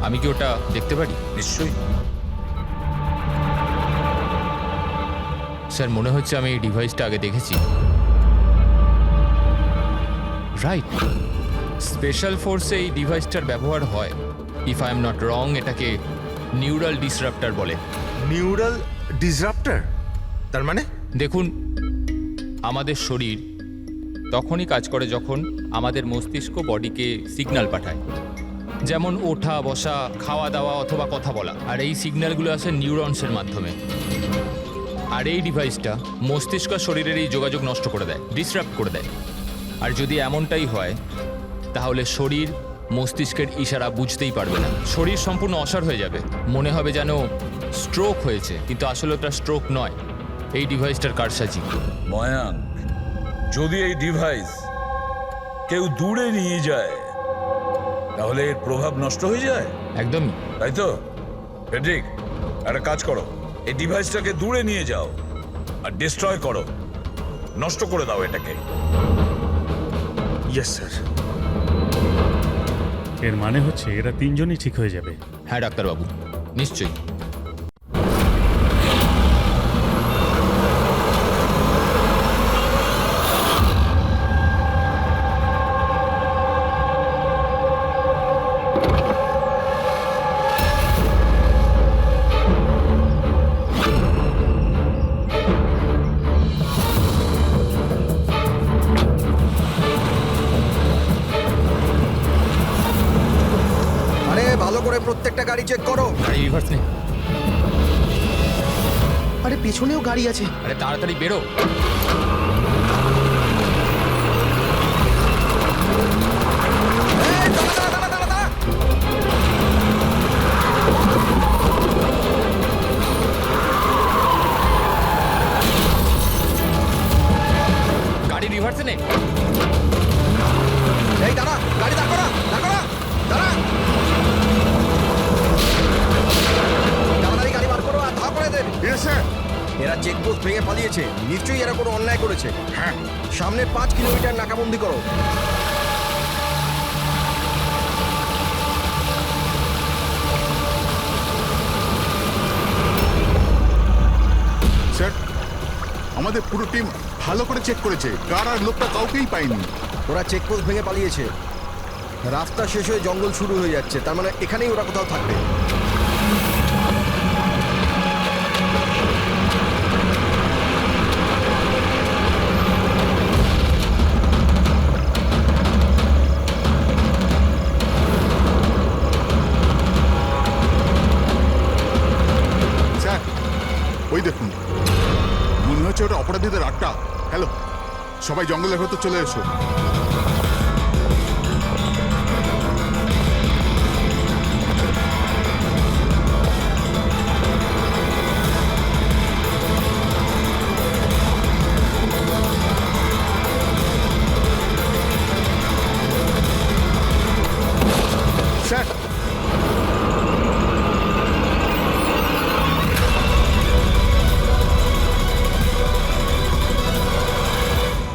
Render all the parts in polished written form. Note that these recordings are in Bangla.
আমি কি ওটা দেখতে পারি? নিশ্চয়ই। স্যার, মনে হচ্ছে আমি এই ডিভাইসটা আগে দেখেছি। রাইট, স্পেশাল ফোর্সে এই ডিভাইসটার ব্যবহার হয়। If I am not wrong, এটাকে নিউরাল ডিসরাপ্টার বলে। নিউরাল ডিসরাপ্টার? তার মানে? দেখুন, আমাদের শরীর তখনই কাজ করে যখন আমাদের মস্তিষ্ক বডিকে সিগন্যাল পাঠায়, যেমন ওঠা, বসা, খাওয়া দাওয়া অথবা কথা বলা। আর এই সিগন্যালগুলো আসে নিউরনসের মাধ্যমে। আর এই ডিভাইসটা মস্তিষ্ক আর শরীরের এই যোগাযোগ নষ্ট করে দেয়, ডিসরাপ্ট করে দেয়। আর যদি এমনটাই হয়, তাহলে শরীর মস্তিষ্কের ইশারা বুঝতেই পারবে না। শরীর সম্পূর্ণ অসাড় হয়ে যাবে, মনে হবে যেন স্ট্রোক হয়েছে, কিন্তু আসলে ওটা স্ট্রোক নয়, এই ডিভাইসটার কারসাজি। ময়াঙ্ক, যদি এই ডিভাইস কেউ দূরে নিয়ে যায় তাহলে এর প্রভাব নষ্ট হয়ে যায়, একদমই। তাই তো? ফেডরিক, একটা কাজ করো, এই ডিভাইসটাকে দূরে নিয়ে যাও আর ডিস্ট্রয় করো, নষ্ট করে দাও এটাকে। Yes sir. এর মানে হচ্ছে এরা তিনজনই ঠিক হয়ে যাবে। হ্যাঁ ডাক্তারবাবু, নিশ্চয়ই। আরে ভালো করে প্রত্যেকটা গাড়ি চেক করো। গাড়ি রিভার্স নে। আরে পেছনেও গাড়ি আছে। আরে তাড়াতাড়ি বেরো। এই, দাঁড়া, দাঁড়া, দাঁড়া, দাঁড়া, দাঁড়া। গাড়ি রিভার্সে নে। এই দাঁড়া, গাড়ি দাঁড় করা, দাঁড় করা, দাঁড়া। তাড়াতাড়ি গাড়ি বার করো আর ধা করে দেন। Yes sir. এরা চেকপোস্ট ভেঙে পালিয়েছে, নিশ্চয়ই এরা কোনো অন্যায় করেছে। হ্যাঁ। সামনে 5 কিলোমিটার নাকাবন্দি করো। স্যার, আমাদের পুরো টিম ভালো করে চেক করেছে, কার আর লোকটা কাউকেই পাইনি। ওরা চেকপোস্ট ভেঙে পালিয়েছে। রাস্তা শেষ হয়ে জঙ্গল শুরু হয়ে যাচ্ছে, তার মানে এখানেই ওরা কোথাও থাকবে। স্যার, ওই দেখুন, মনে হচ্ছে ওটা অপরাধীদের আড্ডা। হ্যালো, সবাই জঙ্গলের ভেতর চলে এসো। স্যার,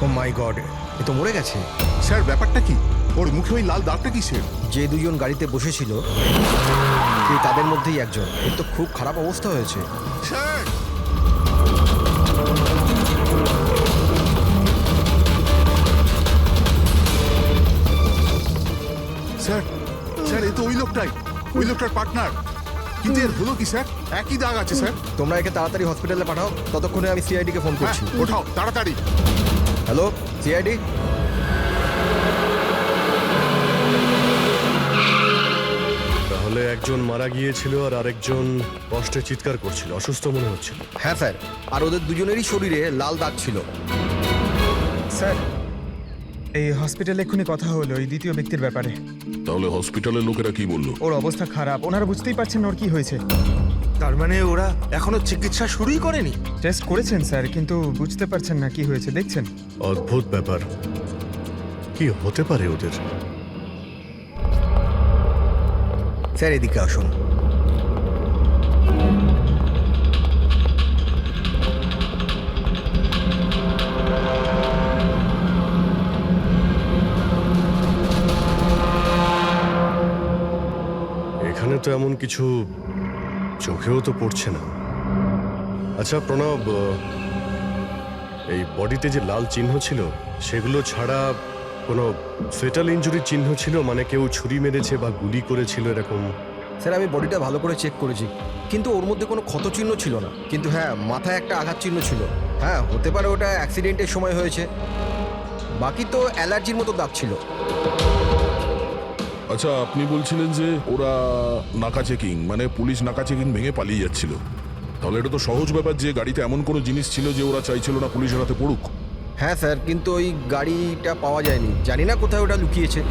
ও মাই গড, এ তো মরে গেছে। স্যার ব্যাপারটা কি? ওর মুখে ওই লাল দাগটা কিসের? যে দুজন গাড়িতে বসেছিল এই তাদের মধ্যেই একজন। এর তো খুব খারাপ অবস্থা হয়েছে। স্যার, স্যার, স্যার, এ তো ওই লোকটাই, ওই লোকটার পার্টনার। কিন্তু এর হলো কি স্যার? একই দাগ আছে স্যার। তোমরা একে তাড়াতাড়ি হসপিটালে পাঠাও, ততক্ষণে আমি সিআইডি কে ফোন হ্যাঁ, করছি। ওঠাও তাড়াতাড়ি। Hello CID. তাহলে একজন মারা গিয়েছিল আর আরেকজন কষ্টে চিৎকার করছিল, অসুস্থ মনে হচ্ছিল। হ্যাঁ স্যার, আর ওদের দুজনেরই শরীরে লাল দাগ ছিল। স্যার, এই হসপিটালে এক্ষুনি কথা হলো এই দ্বিতীয় ব্যক্তির ব্যাপারে। তাহলে হসপিটালের লোকেরা কি বললো? ওর অবস্থা খারাপ, ওনারা বুঝতেই পারছেন না ওর কি হয়েছে। তার মানে ওরা এখনো চিকিৎসা শুরুই করেনি? টেস্ট করেছেন স্যার, কিন্তু বুঝতে পারছেন না কি হয়েছে। দেখছেন, অদ্ভুত ব্যাপার, কি হতে পারে ওদের? স্যার এদিকে আসুন। এখানে এখানে তো এমন কিছু চোখেও তো পড়ছে না। আচ্ছা প্রণব, এই বডিতে যে লাল চিহ্ন ছিল সেগুলো ছাড়া কোনো ফেটাল ইনজুরির চিহ্ন ছিল? মানে কেউ ছুরি মেরেছে বা গুলি করেছিল এরকম? স্যার আমি বডিটা ভালো করে চেক করেছি, কিন্তু ওর মধ্যে কোনো ক্ষতচিহ্ন ছিল না। কিন্তু হ্যাঁ, মাথায় একটা আঘাত চিহ্ন ছিল। হ্যাঁ, হতে পারে ওটা অ্যাক্সিডেন্টের সময় হয়েছে। বাকি তো অ্যালার্জির মতো দাগ ছিল। আচ্ছা, আপনি বলছিলেন যে ওরা নাকা চেকিং, মানে পুলিশ নাকা চেকিং ভেঙে পালিয়ে যাচ্ছিল। তাহলে এটা তো সহজ ব্যাপার যে গাড়িতে এমন কোনো জিনিস ছিল যে ওরা চাইছিল না পুলিশের হাতে পড়ুক। হ্যাঁ স্যার, কিন্তু ওই গাড়িটা পাওয়া যায়নি। জানি না কোথায় ওটা লুকিয়েছে।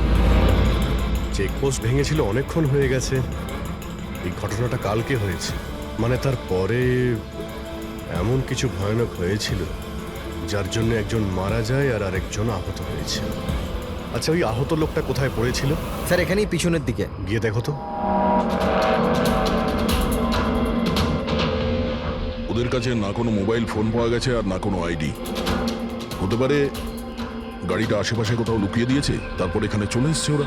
চেকপোস্ট ভেঙেছিল অনেকক্ষণ হয়ে গেছে। এই ঘটনাটা কালকে হয়েছে, মানে তারপরে এমন কিছু ভয়ানক হয়েছিল যার জন্য একজন মারা যায় আর আরেকজন আহত হয়েছে। আচ্ছা, ওই আহত লোকটা কোথায় পড়েছিল? স্যার এখানেই পিছনের দিকে। গিয়ে দেখো তো। ওদের কাছে না কোনো মোবাইল ফোন পাওয়া গেছে আর না কোনো আইডি। হতে পারে গাড়িটা আশেপাশে কোথাও লুকিয়ে দিয়েছে, তারপর এখানে চলে এসছে ওরা।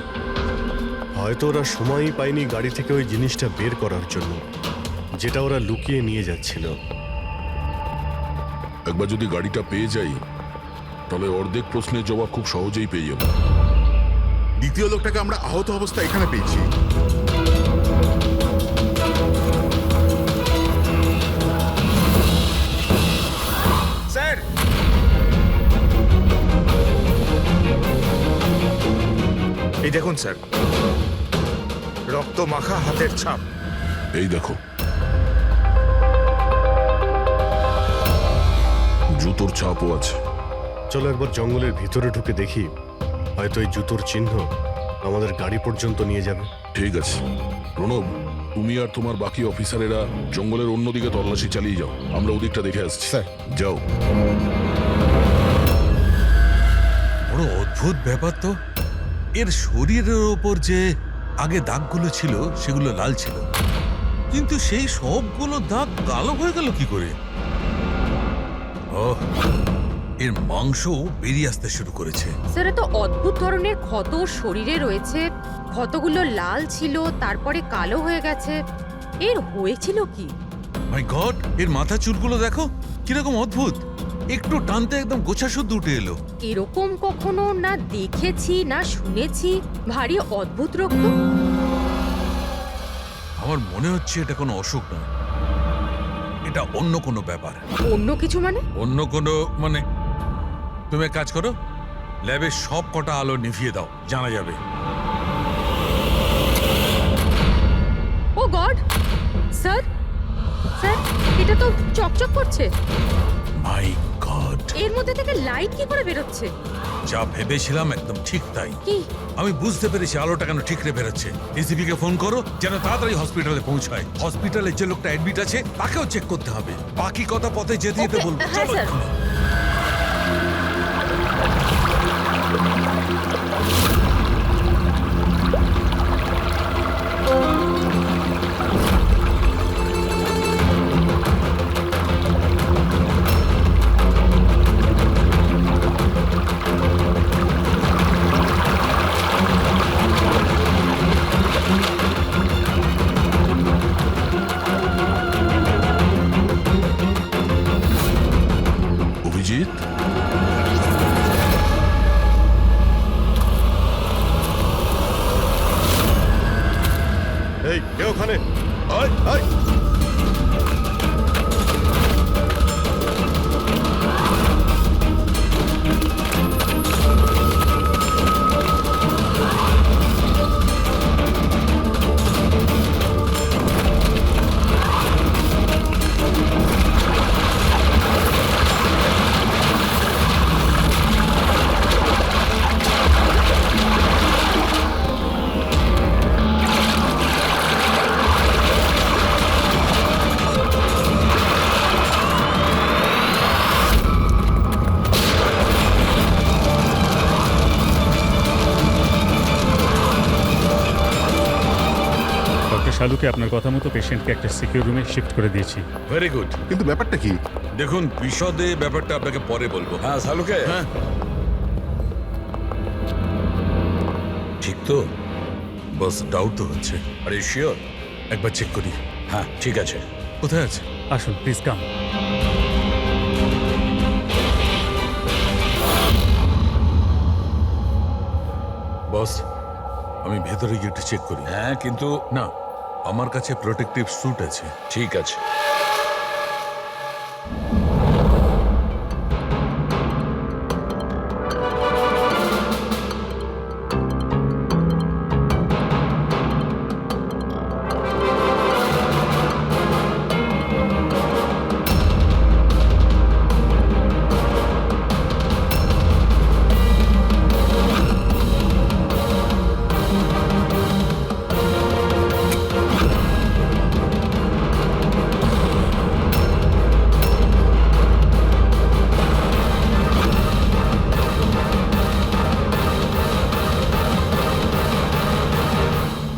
হয়তো ওরা সময়ই পায়নি গাড়ি থেকে ওই জিনিসটা বের করার জন্য, যেটা ওরা লুকিয়ে নিয়ে যাচ্ছিল। একবার যদি গাড়িটা পেয়ে যাই তাহলে অর্ধেক প্রশ্নের জবাব খুব সহজেই পেয়ে যাবো। দ্বিতীয় লোকটাকে আমরা আহত অবস্থায় এখানে পেয়েছি। স্যার, এই দেখুন স্যার, রক্ত মাখা হাতের ছাপ। এই দেখো, জুতোর ছাপও আছে। চলো একবার জঙ্গলের ভিতরে ঢুকে দেখি, হয়তো এই জুতোর চিহ্ন আমাদের গাড়ি পর্যন্ত নিয়ে যাবে। ঠিক আছে প্রণব, তুমি আর তোমার বাকি অফিসারেরা জঙ্গলের অন্যদিকে তল্লাশি চালিয়ে যাও, আমরা ওদিকটা দেখে আসছি। স্যার। যাও। বড় অদ্ভুত ব্যাপার তো। এর শরীরের ওপর যে আগে দাগগুলো ছিল সেগুলো লাল ছিল, কিন্তু সেই সবগুলো দাগ কালো হয়ে গেল কি করে? ওহ, এর মাংস বেরিয়ে আসতে শুরু করেছে। স্যার এত অদ্ভুত ধরনের ক্ষত শরীরে রয়েছে, ক্ষতগুলো লাল ছিল তারপরে কালো হয়ে গেছে। এর হয়েছিল কি? মাই গড, এর মাথা চুলগুলো দেখো কিরকম অদ্ভুত, একটু টানতে একদম গোছা শুদ্ধ উঠে এলো। এরকম কখনো না দেখেছি না শুনেছি। ভারী অদ্ভুত রক্ত। আমার মনে হচ্ছে এটা কোনো অসুখ নয়, এটা অন্য কোনো ব্যাপার। অন্য কিছু মানে? অন্য কোনো মানে, তুমি এক কাজ করো, ল্যাবের সব কটা আলো নিভিয়ে দাও, জানা যাবে। ও গড স্যার, স্যার এটা তো চকচক করছে। মাই গড, এর মধ্যে থেকে লাইট কি করে বেরোচ্ছে? যা ভেবেছিলাম একদম ঠিক তাই। কি? আমি বুঝতে পেরেছি আলোটা কেন ঠিকরে বেরোচ্ছে। এসিপি কে ফোন করো যেন তাড়াতাড়ি হসপিটালে পৌঁছায়। হসপিটালে যে লোকটা অ্যাডমিট আছে তাকেও চেক করতে হবে। বাকি কথা পথে যেতে যেতে Okay, বলবো। হ্যাঁ চলো স্যার। এক্ষুনি। অভিজিৎ, এই কে ওখানে? আয়, আয়। ডক্টর শালুকে আপনার কথা মতো পেশেন্টকে একটা সিকিউর রুমে শিফট করে দিয়েছি। Very good. কিন্তু ব্যাপারটা কি? দেখুন, বিশদে ব্যাপারটা আপনাকে পরে বলবো। হ্যাঁ শালুকে, হ্যাঁ ঠিক তো, বাস ডাউট তো হচ্ছে। আরে শিওর? একবার চেক করি। হ্যাঁ ঠিক আছে। কোথায় আছে? আসুন প্লিজ কাম। বস, আমি ভেতরে গিয়ে একটু চেক করি। হ্যাঁ কিন্তু না, আমার কাছে প্রোটেক্টিভ স্যুট আছে। ঠিক আছে।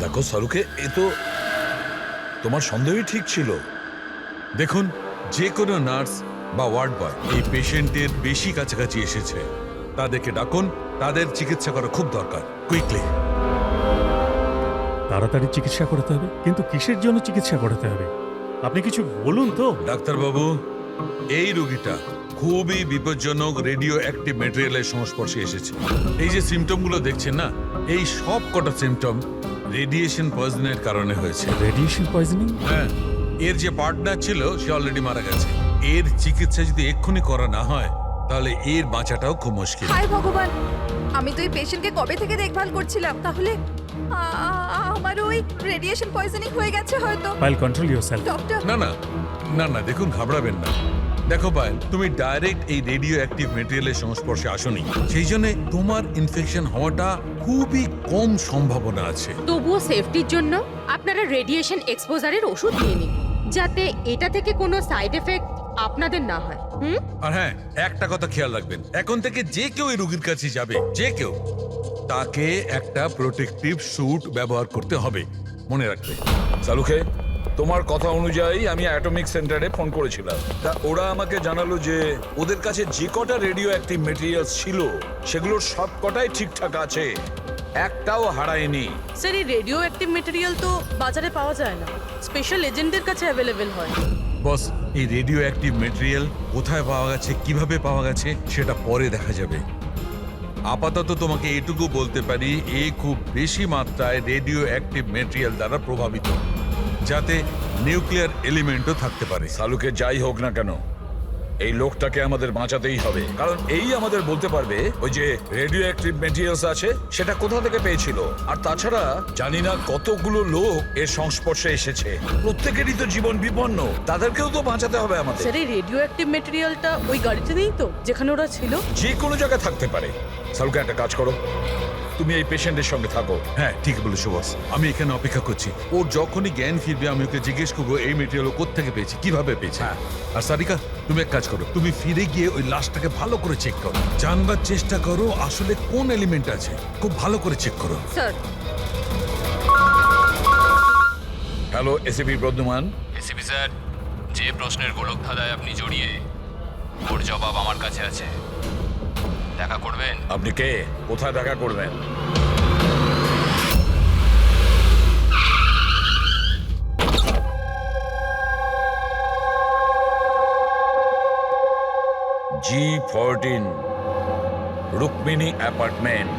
দেখো সালুকে, এ তো তোমার সন্দেহই ঠিক ছিল। দেখুন, যে কোনো নার্স বা ওয়ার্ড বয় এই পেশেন্টের বেশি কাছাকাছি এসেছে, তাদেরকে ডাকুন। তাদের চিকিৎসা করা খুব দরকার, কুইকলি। তাড়াতাড়ি চিকিৎসা করতে হবে, কিন্তু কিসের জন্য চিকিৎসা করতে হবে আপনি কিছু বলুন তো। ডাক্তারবাবু, এই রোগীটা খুবই বিপজ্জনক রেডিও অ্যাক্টিভ ম্যাটেরিয়ালের সংস্পর্শে এসেছে। এই যে সিমটমগুলো দেখছেন না, এই সব কটা সিমটম রেডিয়েশন পয়জনের কারণে হয়েছে। Radiation poisoning? হ্যাঁ, এর যে পার্টনার ছিল সে অলরেডি মারা গেছে। এর চিকিৎসা যদি এক্ষুনি করা না হয় তাহলে এর বাঁচাটাও খুব মুশকিল। হায় ভগবান, আমি তো এই পেশেন্টকে কবে থেকে দেখভাল করছিলাম। তাহলে আমার ওই রেডিয়েশন পয়জনিং হয়ে গেছে হয়তো। File control yourself. ডক্টর, না না না না, দেখুন, ঘাবড়াবেন না। দেখো পায়েল, তুমি ডাইরেক্ট এই রেডিও অ্যাক্টিভ মেটেরিয়ালের সংস্পর্শে আসোনি, সেই জন্য তোমার ইনফেকশন হওয়াটা খুবই কম সম্ভাবনা আছে। তবুও সেফটির জন্য আপনারা রেডিয়েশন এক্সপোজারের ওষুধ নিয়ে নিন, যাতে এটা থেকে কোনো সাইড এফেক্ট আপনাদের না হয়। আর হ্যাঁ, একটা কথা খেয়াল রাখবেন, এখন থেকে যে কেউ এই রোগীর কাছে যাবে, যে কেউ, তাকে একটা প্রোটেক্টিভ স্যুট ব্যবহার করতে হবে, মনে রাখবে। সালুকে, তোমার কথা অনুযায়ী আমি অ্যাটমিক সেন্টারে ফোন করেছিলাম। তা ওরা আমাকে জানালো যে ওদের কাছে যে কটা রেডিও অ্যাক্টিভ মেটেরিয়ালস ছিল সেগুলোর সব কটাই ঠিকঠাক আছে, একটাও হারায়নি। স্যার, এই রেডিও অ্যাক্টিভ মেটেরিয়াল তো বাজারে পাওয়া যায় না, স্পেশাল এজেন্টদের কাছে অ্যাভেলেবেল হয়। বস, এই রেডিও অ্যাক্টিভ মেটেরিয়াল কোথায় পাওয়া গেছে, কিভাবে পাওয়া গেছে সেটা পরে দেখা যাবে। আপাতত তোমাকে এটুকু বলতে পারি, এ খুব বেশি মাত্রায় রেডিও অ্যাক্টিভ মেটেরিয়াল দ্বারা প্রভাবিত, যাতে নিউক্লিয়ার এলিমেন্টও থাকতে পারে। সালুকে, যাই হোক না কেন, এই লোকটাকে আমাদের বাঁচাতেই হবে, কারণ এই আমাদের বলতে পারবে ওই যে রেডিও অ্যাক্টিভ মেটেরিয়ালস আছে সেটা কোথা থেকে পেয়েছিল। আর তাছাড়া জানি না কতগুলো লোক এর সংস্পর্শে এসেছে, প্রত্যেকেরই তো জীবন বিপন্ন, তাদেরকেও তো বাঁচাতে হবে আমাদের। স্যার, এই রেডিও অ্যাক্টিভ মেটেরিয়ালটা ওই গাড়িতে নেই তো, যেখানে ওরা ছিল? যে কোনো জায়গায় থাকতে পারে। সালুকে, একটা কাজ করো, তুমি এই পেশেন্টের সঙ্গে থাকো। হ্যাঁ, ঠিক বলেছো বস, আমি এখানে অপেক্ষা করছি। ও যখনই জ্ঞান ফিরবে আমি ওকে জিজ্ঞেস করবো এই মেটেরিয়াল ও কোত্থেকে পেয়েছে, কিভাবে পেয়েছে। আর সারিকা, তুমি এক কাজ করো, তুমি ফিরে গিয়ে ওই লাশটাকে ভালো করে চেক করো, জানবার চেষ্টা করো আসলে কোন এলিমেন্ট আছে, খুব ভালো করে চেক করো। Sir. Hello, ACP Pradyuman. ACP sir, যে প্রশ্নের গোলক ধাঁধায় আপনি জড়িয়ে, ওর জবাব আমার কাছে আছে। দেখা করবেন? আপনি কে? কোথায় দেখা করবেন? G14 Rukmini apartment.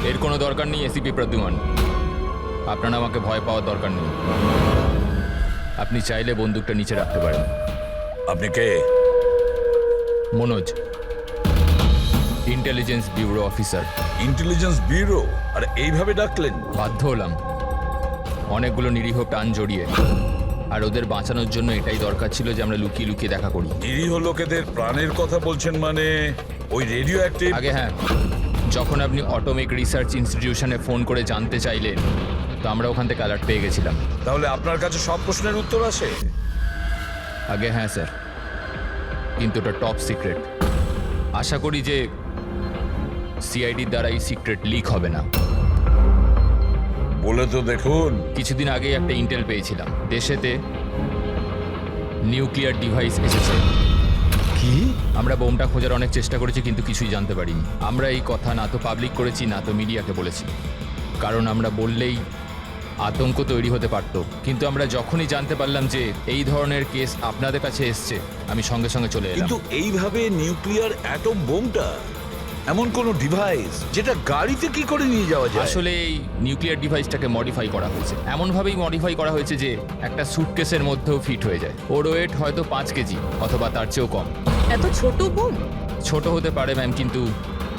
এর কোনো দরকার নেই এসিপি প্রদ্যুমান, আপনার আমাকে ভয় পাওয়ার দরকার নেই। আপনি চাইলে বন্দুকটা নিচে রাখতে পারেন। আপনি কে? Manoj, intelligence bureau officer. Intelligence bureau? আর এইভাবে ডাকলেন? বাধ্য হলাম, অনেকগুলো নিরীহ প্রাণ জড়িয়ে, আর ওদের বাঁচানোর জন্য এটাই দরকার ছিল যে আমরা লুকিয়ে লুকিয়ে দেখা করি। নিরীহ লোকেদের প্রাণের কথা বলছেন মানে ওই রেডিও অ্যাক্টিভ? আগে হ্যাঁ, যখন আপনি অটোমিক রিসার্চ ইনস্টিটিউশনে ফোন করে জানতে চাইলেন, তো আমরা ওখান থেকে অ্যালার্ট পেয়ে গেছিলাম। তাহলে আপনার কাছে সব প্রশ্নের উত্তর আছে? আগে হ্যাঁ স্যার, কিন্তু ওটা টপ সিক্রেট। আশা করি যে সিআইডির দ্বারা এই সিক্রেট লিক হবে না। বলে তো দেখুন। কিছুদিন আগে একটা ইন্টেল পেয়েছিলাম, দেশেতে নিউক্লিয়ার ডিভাইস এসেছে। কি? আমরা বোমটা খোঁজার অনেক চেষ্টা করেছি, কিন্তু কিছুই জানতে পারিনি। আমরা এই কথা না তো পাবলিক করেছি, না তো মিডিয়াকে বলেছি, কারণ আমরা বললেই আতঙ্ক তৈরি হতে পারত, কিন্তু আমরা যখনই জানতে পারলাম যে এই ধরনের কেস আপনাদের কাছে এসছে, আমি সঙ্গে সঙ্গে চলে এলাম। কিন্তু এইভাবে নিউক্লিয়ার অ্যাটম বোমটা এমন কোন ডিভাইস যেটা গাড়িতে কি করে নিয়ে যাওয়া যায়? আসলে এই নিউক্লিয়ার ডিভাইসটাকে মডিফাই করা হয়েছে, এমনভাবেই মডিফাই করা হয়েছে যে একটা সুটকেসের মধ্যেও ফিট হয়ে যায়। ওর ওয়েট হয়তো 5 কেজি অথবা তার চেয়েও কম। এত ছোট বোম? ছোট হতে পারে ম্যাম, কিন্তু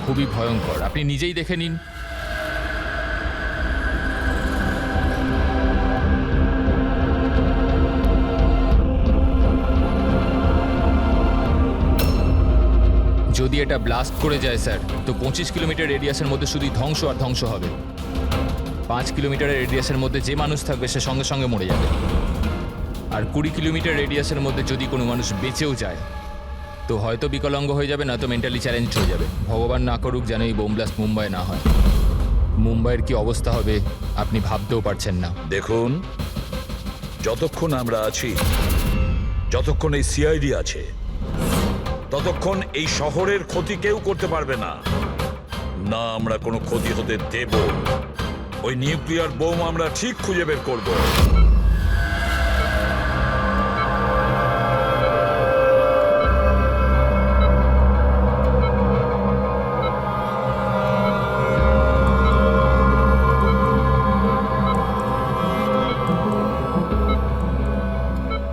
খুবই ভয়ঙ্কর। আপনি নিজেই দেখে নিন। যদি এটা ব্লাস্ট করে যায় স্যার, তো 25 কিলোমিটার রেডিয়াসের মধ্যে শুধুই ধ্বংস আর ধ্বংস হবে। 5 কিলোমিটারের রেডিয়াসের মধ্যে যে মানুষ থাকবে সে সঙ্গে সঙ্গে মরে যাবে। আর 20 কিলোমিটার রেডিয়াসের মধ্যে যদি কোনো মানুষ বেঁচেও যায়, তো হয়তো বিকলাঙ্গ হয়ে যাবে, না তো মেন্টালি চ্যালেঞ্জ হয়ে যাবে। ভগবান না করুক যেন এই বোম ব্লাস্ট মুম্বাই না হয়। মুম্বাইয়ের কি অবস্থা হবে আপনি ভাবতেও পারছেন না। দেখুন, যতক্ষণ আমরা আছি, যতক্ষণ এই সিআইডি আছে, ততক্ষণ এই শহরের ক্ষতি কেউ করতে পারবে না। না আমরা কোনো ক্ষতি হতে দেব। ওই নিউক্লিয়ার বোম আমরা ঠিক খুঁজে বের করব।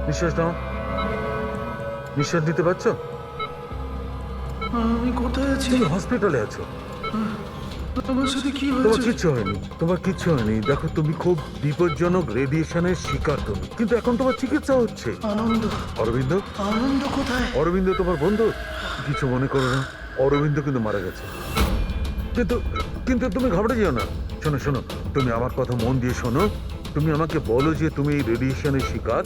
নিঃশ্বাস নাও, নিঃশ্বাস নিতে পারছো? আমি কোথায় আছি? তুমি হসপিটালে আছো। আমার সাথে কি তোমার কিচ্ছু হয়নি, তোমার কিচ্ছু হয়নি। দেখো, তুমি খুব বিপজ্জনক রেডিয়েশনের শিকার তুমি, কিন্তু এখন তোমার চিকিৎসা হচ্ছে। আনন্দ, অরবিন্দ? আনন্দ কোথায়? অরবিন্দ তোমার বন্ধু? কিছু মনে করো না, অরবিন্দ কিন্তু মারা গেছে। কিন্তু কিন্তু তুমি ঘাবড়ে যেও না। শোনো শোনো, তুমি আমার কথা মন দিয়ে শোনো। তুমি আমাকে বলো যে তুমি এই রেডিয়েশনের শিকার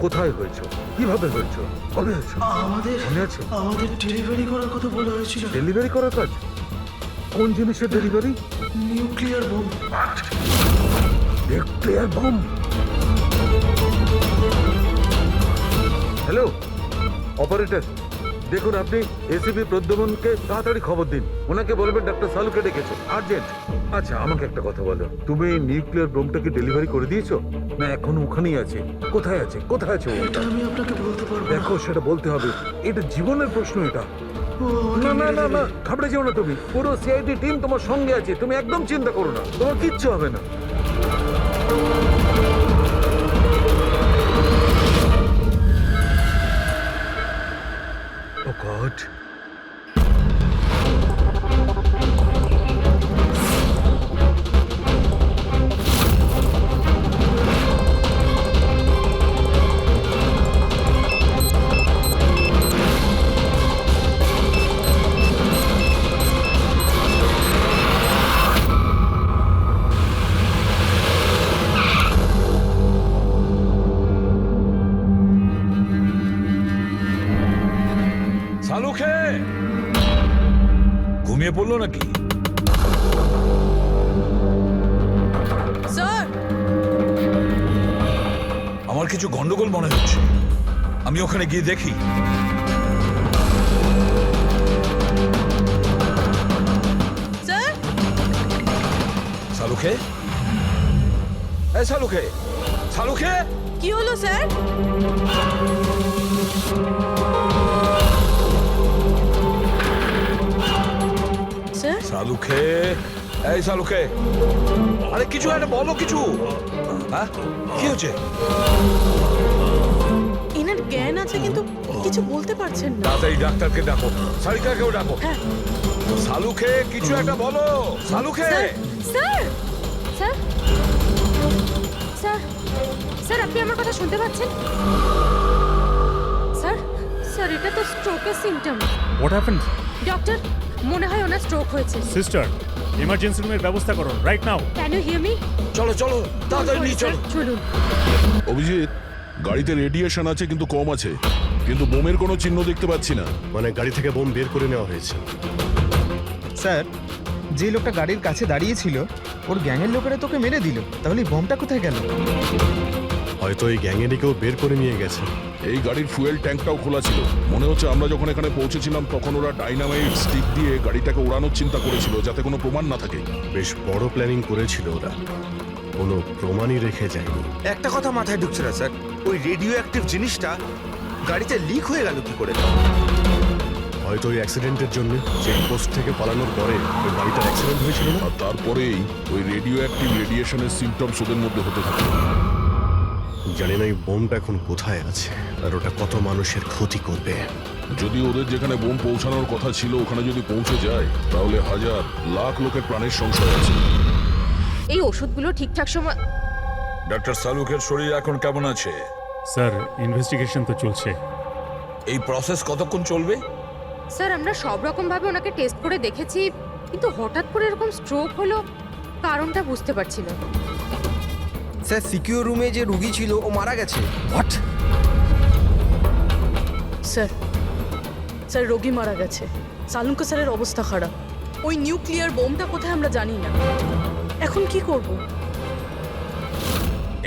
কোথায় হয়েছো, কিভাবে হয়েছো, কবে হয়েছো? আমাদের মনে আছে? আমাদের ডেলিভারি করার কথা বলা হয়েছিল। ডেলিভারি করার কাজ? কোন জিনিসের delivery? Nuclear bomb. Nuclear bomb? Hello operator, দেখুন আপনি এসিপি প্রদ্যুমনকে তাড়াতাড়ি খবর দিন। ওনাকে বলবেন ডাক্তার সালুকে ডেকেছে, আর্জেন্ট। আচ্ছা, আমাকে একটা কথা বলো, তুমি এই নিউক্লিয়ার বোমটাকে ডেলিভারি করে দিয়েছো, না এখন ওখানেই আছে? কোথায় আছে, কোথায় আছে ও? এটা আমি আপনাকে বলতে পারবো না। দেখো, সেটা বলতে হবে, এটা জীবনের প্রশ্ন। এটা ও আমাকে না না মেরে না দেবে। না, ঘাবড়ে যেও না তুমি। পুরো সিআইডি টিম তোমার সঙ্গে আছে, তুমি একদম চিন্তা করো না, তোমার কিচ্ছু হবে না। Oh God. সালুখে ঘুমিয়ে পড়লো নাকি? স্যার, আমার কিছু গন্ডগোল মনে হচ্ছে, আমি ওখানে গিয়ে দেখি। স্যার, সালুখে, এই সালুখে, সালুখে, কি হলো স্যার? স্যার, সালুখে, এই সালুখে, আরে কিছু একটা বলো, কিছু। হ্যাঁ, কি হচ্ছে? এনার জ্ঞান আছে কিন্তু কিছু বলতে পারছেন না। তাড়াতাড়ি ডাক্তারকে ডাকো, সারিকাকেও ডাকো। হ্যাঁ। সালুখে, কিছু একটা বলো, Salunkhe. Sir, sir, sir, sir, আপনি আমার কথা শুনতে পাচ্ছেন? স্যার, স্যার, এটা তো স্ট্রোকের সিম্পটম। What happened? ডক্টর, মনে হয় ওনার স্ট্রোক হয়েছে। সিস্টার, ইমার্জেন্সি রুমের ব্যবস্থা করো right now. Can you hear me? চলো চলো, তাড়াতাড়ি নিয়ে চলো। চলুন। অভিজিৎ, গাড়িতে রেডিয়েশন আছে কিন্তু কম আছে, কিন্তু বোমের কোনো চিহ্ন দেখতে পাচ্ছি না। মানে গাড়ি থেকে বোম বের করে নেওয়া হয়েছে। স্যার, যে লোকটা গাড়ির কাছে দাঁড়িয়ে ছিল ওর গ্যাংয়ের লোকেরা তোকে মেরে দিল, তাহলে এই বোমটা কোথায় গেল? হয়তো এই গ্যাংয়েরই কেউ বের করে নিয়ে গেছে। এই গাড়ির ফুয়েল ট্যাঙ্কটাও খোলা ছিল। মনে হচ্ছে আমরা যখন এখানে পৌঁছেছিলাম তখন ওরা ডাইনামাইট স্টিক দিয়ে গাড়িটাকে ওড়ানোর চিন্তা করেছিল, যাতে কোনো প্রমাণ না থাকে। বেশ বড় প্ল্যানিং করেছিল ওরা। কোনো প্রমাণই রেখে যায়নি। একটা কথা মাথায় ঢুকছে না স্যার, ওই রেডিও অ্যাক্টিভ জিনিসটা গাড়িতে লিক হয়ে গেল কি করে? হয়তো ওই অ্যাক্সিডেন্টের জন্য চেকপোস্ট থেকে পালানোর পরে ওই গাড়িটার অ্যাক্সিডেন্ট হয়েছিল না। আর তারপরেই ওই রেডিও অ্যাক্টিভ রেডিয়েশনের সিমটমস ওদের মধ্যে হতে থাকে। জানি না এই বোমটা এখন কোথায় আছে আর ওটা কত মানুষের ক্ষতি করবে। যদি ওদের যেখানে বোম পৌঁছানোর কথা ছিল ওখানে যদি পৌঁছে যায় তাহলে হাজার লাখ লোকের প্রাণের সংশয় আছে। এই ওষুধগুলো ঠিকঠাক সময়। ডক্টর সালুকের শরীর এখন কেমন আছে? স্যার ইনভেস্টিগেশন তো চলছে। এই প্রসেস কতক্ষণ চলবে? স্যার আমরা সব রকম ভাবে ওনাকে টেস্ট করে দেখেছি, কিন্তু হঠাৎ করে এরকম স্ট্রোক হলো, কারণটা বুঝতে পারছি না। স্যার সিকিউর রুমে যে রুগী ছিল ও মারা গেছে। হোয়াট? স্যার স্যার রোগী মারা গেছে। সালুঙ্কা স্যারের অবস্থা খারাপ। ওই নিউক্লিয়ার বোমটা কোথায় আমরা জানি না। এখন কি করব?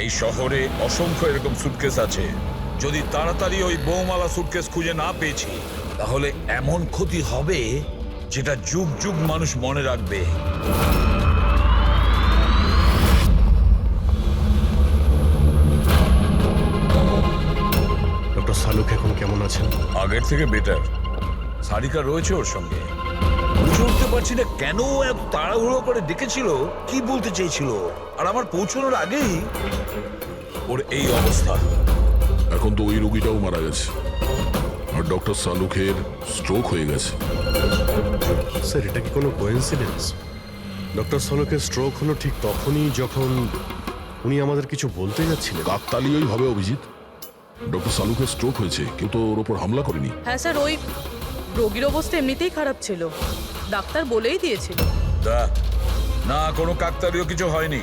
এই শহরে অসংখ্য এরকম সুটকেস আছে। যদি তাড়াতাড়ি ওই বোমওয়ালা সুটকেস খুঁজে না পেয়েছি তাহলে এমন ক্ষতি হবে যেটা যুগ যুগ মানুষ মনে রাখবে। ডক্টর সালুক এখন কেমন আছেন? আগের থেকে বেটার। সারিকা রয়েছে ওর সঙ্গে। বুঝে উঠতে পারছি না কেন ও এত তাড়াহুড়ো করে ডেকেছিল, কি বলতে চেয়েছিল, আর আমার পৌঁছানোর আগেই ওর এই অবস্থা। এখন তো ওই রোগীটাও মারা গেছে আর ডক্টর সালুকের স্ট্রোক হয়ে গেছে। স্যার এটা কি কোনো কোইন্সিডেন্স? ডক্টর সালুকের স্ট্রোক হলো ঠিক তখনই যখন উনি আমাদের কিছু বলতে যাচ্ছিলেন। কাকতালীয়ই হবে অভিজিৎ। ডক্টর সালুকের স্ট্রোক হয়েছে কিন্তু ওর ওপর হামলা করেনি। হ্যাঁ স্যার, ওই রোগীর অবস্থা এমনিতেই খারাপ ছিল, ডাক্তার বলেই দিয়েছিল। না, কোনো কাকতালীয় কিছু হয়নি।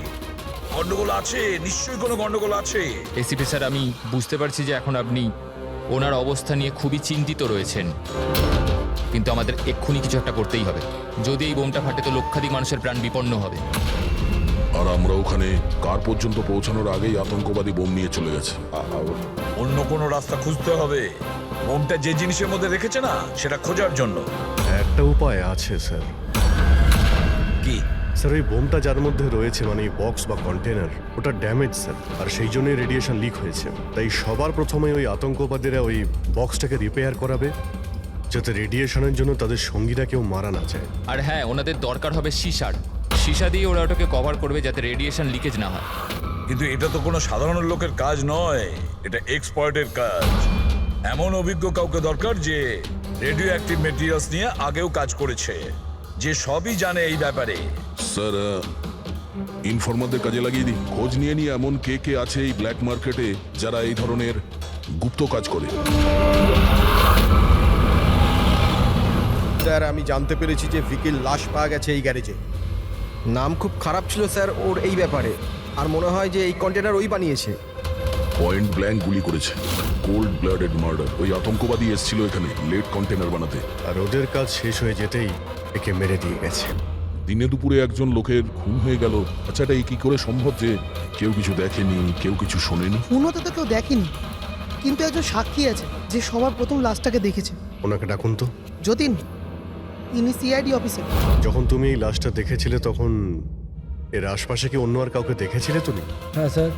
গন্ডগোল আছে, নিশ্চয়ই কোনো গন্ডগোল আছে। এসিপি স্যার, আমি বুঝতে পারছি যে এখন আপনি ওনার অবস্থা নিয়ে খুবই চিন্তিত রয়েছেন, কিন্তু আমাদের এক্ষুনি কিছু একটা করতেই হবে। যদি এই বোমটা ফাটে তো লক্ষাধিক মানুষের প্রাণ বিপন্ন হবে। আর আমরা ওখানে কার পর্যন্ত পৌঁছানোর আগেই আতঙ্কবাদী বোম নিয়ে চলে গেছে। অন্য কোনো রাস্তা খুঁজতে হবে। বোমটা যে জিনিসের মধ্যে রেখেছে না সেটা খোঁজার জন্য। একটা উপায় আছে স্যার। কি? স্যার ওই বোমটা যার মধ্যে রয়েছে মানে বক্স বা কন্টেনার, ওটা ড্যামেজ স্যার, আর সেই জন্যই রেডিয়েশন লিক হয়েছে। তাই সবার প্রথমে ওই আতঙ্কবাদীরা ওই বক্সটাকে রিপেয়ার করাবে যাতে রেডিয়েশনের জন্য তাদের সঙ্গীরা কেউ মারা না যায়। আর হ্যাঁ, ওনাদের দরকার হবে সীসা দিয়ে ওরা ওটাকে কভার করবে যাতে রেডিয়েশন লিকেজ না হয়। কিন্তু এটা তো কোনো সাধারণ লোকের কাজ নয়, এটা এক্সপার্টের কাজ। এমন অভিজ্ঞ কাউকে দরকার যে রেডিও অ্যাক্টিভ মেটেরিয়ালস নিয়ে আগেও কাজ করেছে, যে সবই জানে এই ব্যাপারে। স্যার ইনফরমারদের কাজে লাগিয়ে দিই। খোঁজ নিয়ে নিয়ে এমন কে কে আছে এই ব্ল্যাক মার্কেটে যারা এই ধরনের গুপ্ত কাজ করে। স্যার আমি জানতে পেরেছি যে ভিকির লাশ পাওয়া গেছে এই গ্যারেজে। নাম খুব খারাপ ছিল স্যার ওর এই ব্যাপারে, আর মনে হয় যে এই কন্টেনার ওই বানিয়েছে। পয়েন্ট ব্ল্যাঙ্ক গুলি করেছে, কোল্ড ব্লাডেড মার্ডার। ওই আতঙ্কবাদী এসেছিল এখানে লেড কন্টেনার বানাতে, আর ওদের কাজ শেষ হয়ে যেতেই একে মেরে দিয়ে গেছে। দিনে দুপুরে একজন লোকের খুন হয়ে গেল। আচ্ছা, এটা কি করে সম্ভব যে কেউ কিছু দেখেনি, কেউ কিছু শোনেনি? খুন হতে তো কেউ দেখেনি, কিন্তু একজন সাক্ষী আছে যে সবার প্রথম লাশটাকে দেখেছে। ওনাকে ডাকুন তো। যতীন, ইনি সিআইডি অফিসার। যখন তুমি এই লাশটা দেখেছিলে তখন এর আশপাশে কি অন্য আর কাউকে দেখেছিলে তুমি? হ্যাঁ স্যার,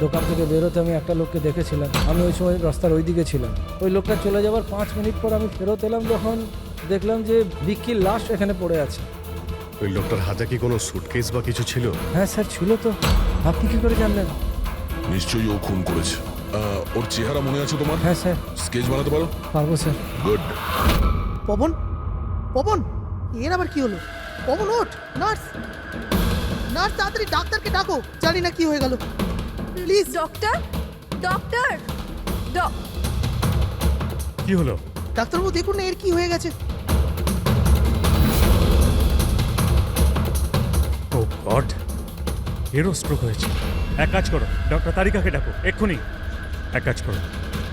দোকান থেকে বেরোতে আমি একটা লোককে দেখেছিলাম। আমি ওই সময় রাস্তার ওই দিকে ছিলাম। ওই লোকটা চলে যাওয়ার 5 মিনিট পর আমি ফেরত এলাম, যখন দেখলাম যে ভিকির লাশ এখানে পড়ে আছে। ওই লোকটার হাতে কি কোনো সুটকেস বা কিছু ছিল? হ্যাঁ স্যার ছিল তো। আপনি কি করে জানলেন? নিশ্চয়ই ও খুন করেছে। ওর চেহারা মনে আছে তোমার? হ্যাঁ স্যার। স্কেচ বানাতে পারো? পারবো স্যার। গুড। পবন, পবন, এর আবার কি হলো? পবন ওঠ। নার্স, নার্স তাড়াতাড়ি ডাক্তারকে ডাকো, জানি না কি হয়ে গেল। প্লিজ ডক্টর, ডক্টর, কি হলো? ডাক্তারবাবু দেখুন না এর কি হয়ে গেছে। ও গড, এরও স্ট্রোক হয়েছে। এক কাজ করো, ডক্টর তারিকাকে ডাকো এক্ষুনি। এক কাজ করো,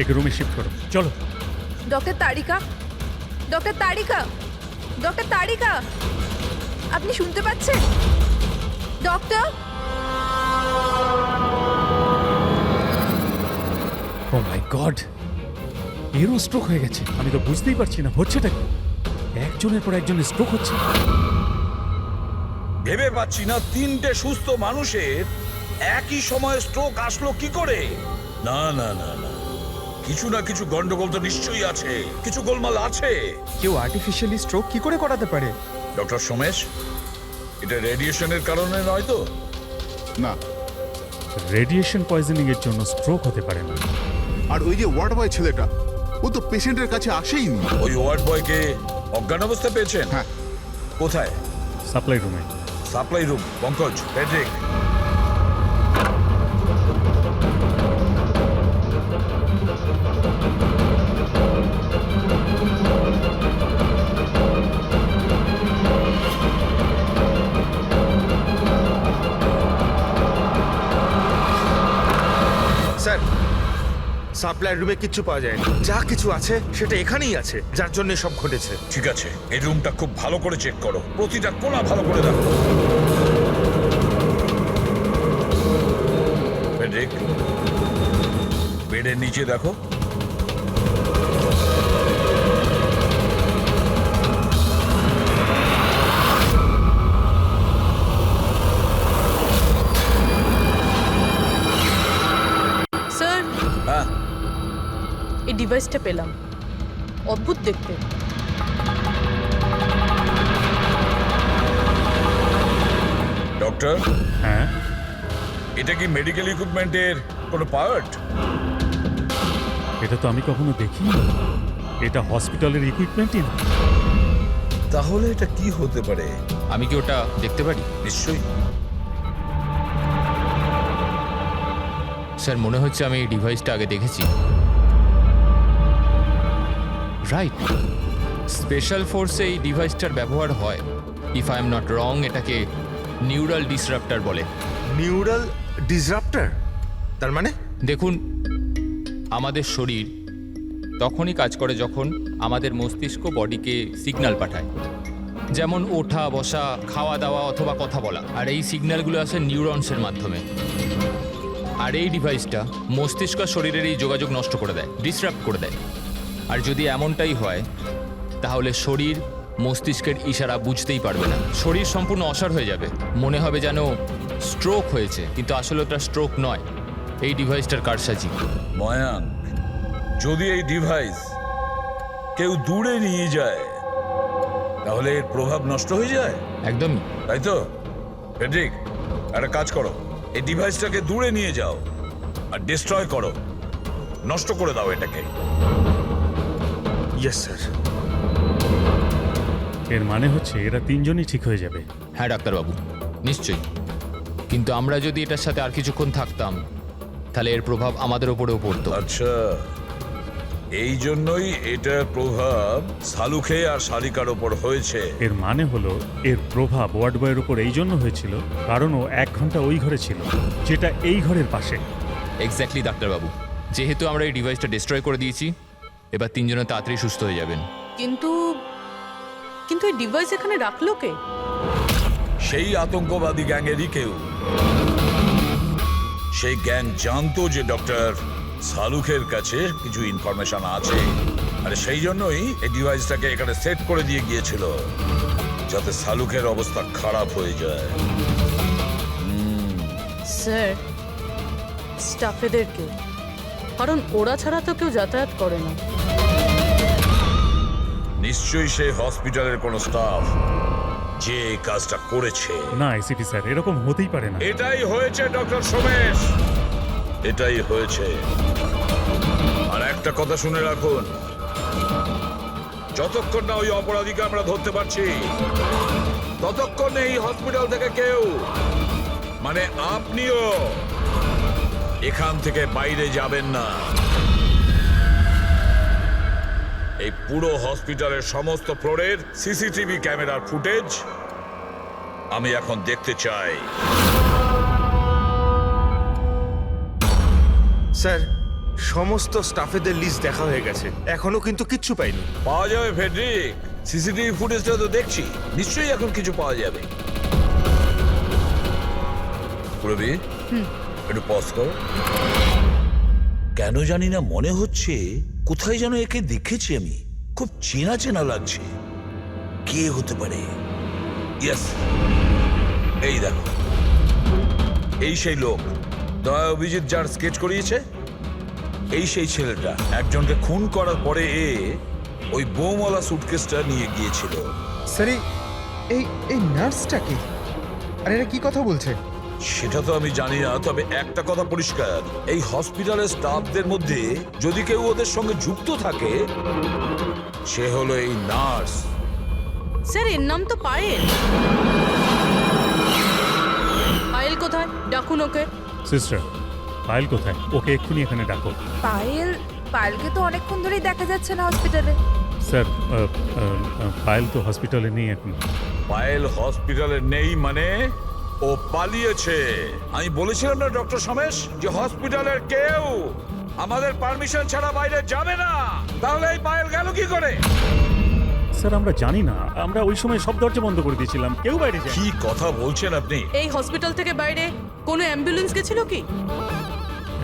একে রুমে শিফট করো, চলো। ডক্টর তারিকা, ডক্টর তারিকা, ডক্টর তারিকা, আপনি শুনতে পাচ্ছেন? ডক্টর, ও মাই গড, এরও স্ট্রোক হয়ে গেছে। আমি তো বুঝতেই পারছি না হচ্ছেটা কি। একজনের পর একজনের স্ট্রোক হচ্ছে। ভেবে পাচ্ছি না 3টে সুস্থ মানুষের একই সময়ে স্ট্রোক আসলো কি করে? না না না না, কিছু না কিছু গন্ডগোল তো নিশ্চয়ই আছে, কিছু গোলমাল আছে। কেউ আর্টিফিশিয়ালি স্ট্রোক কি করে করাতে পারে? ডক্টর সোমেশ, এটা রেডিয়েশনের কারণে নয় তো? না। রেডিয়েশন পয়জনিং এর জন্য স্ট্রোক হতে পারে না। আর ওই যে ওয়ার্ড বয় ছেলেটা, ও তো পেশেন্টের কাছে আসেইনি। ওই ওয়ার্ড বয়কে অজ্ঞান অবস্থা পেয়েছেন? হ্যাঁ। কোথায়? সাপ্লাই রুমে। Supply room. Pankaj, Patrick, sir, supply রুমে কিচ্ছু পাওয়া যায়নি। যা কিছু আছে সেটা এখানেই আছে, যার জন্য সব ঘটেছে। ঠিক আছে, এই রুমটা খুব ভালো করে চেক করো, প্রতিটা কোণা ভালো করে দেখো। প্যাট্রিক, বেডের নিচে দেখো। স্যার, হ্যাঁ, এই ডিভাইসটা পেলাম, অদ্ভুত দেখতে। ডক্টর, হ্যাঁ, এটা কি মেডিকেল ইকুইপমেন্টের কোনো পার্ট? এটা তো আমি কখনো দেখিনি। এটা হসপিটালের ইকুইপমেন্টই না। তাহলে এটা কি হতে পারে? আমি কি ওটা দেখতে পারি? নিশ্চয়ই। স্যার, মনে হচ্ছে আমি এই ডিভাইসটা আগে দেখেছি। রাইট, স্পেশাল ফোর্সে এই ডিভাইসটার ব্যবহার হয়। If I am not wrong, এটাকে নিউরাল ডিসরাপ্টার বলে। নিউরাল ডিসরাপ্টার? তার মানে? দেখুন, আমাদের শরীর তখনই কাজ করে যখন আমাদের মস্তিষ্ক বডিকে সিগন্যাল পাঠায়, যেমন ওঠা, বসা, খাওয়া দাওয়া অথবা কথা বলা। আর এই সিগন্যালগুলো আসে নিউরনসের মাধ্যমে। আর এই ডিভাইসটা মস্তিষ্ক আর শরীরের এই যোগাযোগ নষ্ট করে দেয়, ডিসরাপ্ট করে দেয়। আর যদি এমনটাই হয়, তাহলে শরীর মস্তিষ্কের ইশারা বুঝতেই পারবে না, শরীর সম্পূর্ণ অসাড় হয়ে যাবে, মনে হবে যেন স্ট্রোক হয়েছে, কিন্তু আসলে ওটা স্ট্রোক নয়, এই ডিভাইসটার কারসাজি। ময়াঙ্ক, যদি এই ডিভাইস কেউ দূরে নিয়ে যায় তাহলে এর প্রভাব নষ্ট হয়ে যায়। একদমই তাই তো? প্যাট্রিক, একটা কাজ করো, এই ডিভাইসটাকে দূরে নিয়ে যাও আর ডিস্ট্রয় করো, নষ্ট করে দাও এটাকে। Yes sir. এর মানে হচ্ছে এরা তিনজনই ঠিক হয়ে যাবে। হ্যাঁ ডাক্তারবাবু, নিশ্চয়ই। কিন্তু আমরা যদি এটার সাথে আর কিছুক্ষণ থাকতাম, তাহলে এর প্রভাব আমাদের ওপরেও পড়তো। আচ্ছা, এই জন্যই এটার প্রভাব সালুখে আর শালিকার ওপর হয়েছে। এর মানে হলো এর প্রভাব ওয়ার্ড বয়ের উপর এই জন্য হয়েছিল কারণ ও 1 ঘন্টা ওই ঘরে ছিল, যেটা এই ঘরের পাশে। এক্স্যাক্টলি ডাক্তারবাবু, যেহেতু আমরা এই ডিভাইসটা ডিস্ট্রয় করে দিয়েছি, এবার তিনজনে তাড়াতাড়ি সুস্থ হয়ে যাবেন। কিন্তু কিন্তু এই ডিভাইস এখানে রাখলো কে? সেই আতঙ্কবাদী গ্যাংয়েরই কেউ। সেই গ্যাং জানতো যে ডক্টর সালুখের কাছে কিছু ইনফরমেশন আছে, আর সেই জন্যই এই ডিভাইসটাকে এখানে সেট করে দিয়ে গিয়েছিল, যাতে সালুখের অবস্থা খারাপ হয়ে যায়। স্যার, স্টাফেদেরকে, কারণ ওরা ছাড়া তো কেউ যাতায়াত করে না। নিশ্চয়ই সেই হসপিটালের কোনো স্টাফ যে এই কাজটা করেছে। না এসিপি স্যার, এরকম হতেই পারে না। এটাই হয়েছে ডক্টর সোমেশ, এটাই হয়েছে। আর একটা কথা শুনে রাখুন, যতক্ষণ না ওই অপরাধীকে আমরা ধরতে পারছি, ততক্ষণ এই হসপিটাল থেকে কেউ, মানে আপনিও, এখান থেকে বাইরে যাবেন না। এই পুরো হসপিটালের সমস্ত ফ্লোরের সিসিটিভি ক্যামেরার ফুটেজ আমি এখন দেখতে চাই। স্যার, সমস্ত স্টাফেদের লিস্ট দেখা হয়ে গেছে, এখনো কিন্তু কিচ্ছু পাইনি। পাওয়া যাবে ফেডরিক, সিসিটিভি ফুটেজটা তো দেখছি, নিশ্চয়ই এখন কিছু পাওয়া যাবে। পুরবি, একটু পজ করো। কেন জানি না মনে হচ্ছে কোথায় যেন একে দেখেছি আমি, খুব চেনা চেনা লাগছে। কে হতে পারে? ইয়েস, এই দেখো, এই সেই লোক, দয়া অভিজিৎ যার স্কেচ করিয়েছে, এই সেই ছেলেটা একজনকে খুন করার পরে ওই বোমওয়ালা সুটকেসটা নিয়ে গিয়েছিল। স্যার এই নার্সটাকে, আর এরা কি কথা বলছে? সেটা তো আমি জানি না, তবে একটা কথা পরিষ্কার, এই হসপিটালের স্টাফদের মধ্যে যদি কেউ ওদের সঙ্গে যুক্ত থাকে সে হলো এই নার্স। স্যার এর নাম তো পায়েল। পায়েল কোথায়? ডাকুন ওকে। সিস্টার, পায়েল কোথায়? ওকে এক্ষুনি এখানে ডাকো। পায়েলকে তো অনেকক্ষণ ধরেই দেখা যাচ্ছে না হসপিটালে। স্যার, পায়েল তো হসপিটালে নেই এখন। পায়েল হসপিটালে নেই মানে ও পালিয়েছে। আমি বলেছিলাম না ডক্টর সমেশ যে হসপিটালের কেউ আমাদের পারমিশন ছাড়া বাইরে যাবে না। তাহলে এই পায়েল গেল কি করে? স্যার আমরা জানি না, আমরা ওই সময় সব দরজা বন্ধ করে দিয়েছিলাম, কেউ বাইরে যায়। কি কথা বলছেন আপনি? এই হসপিটাল থেকে বাইরে কোনো অ্যাম্বুলেন্স গেছিল কি?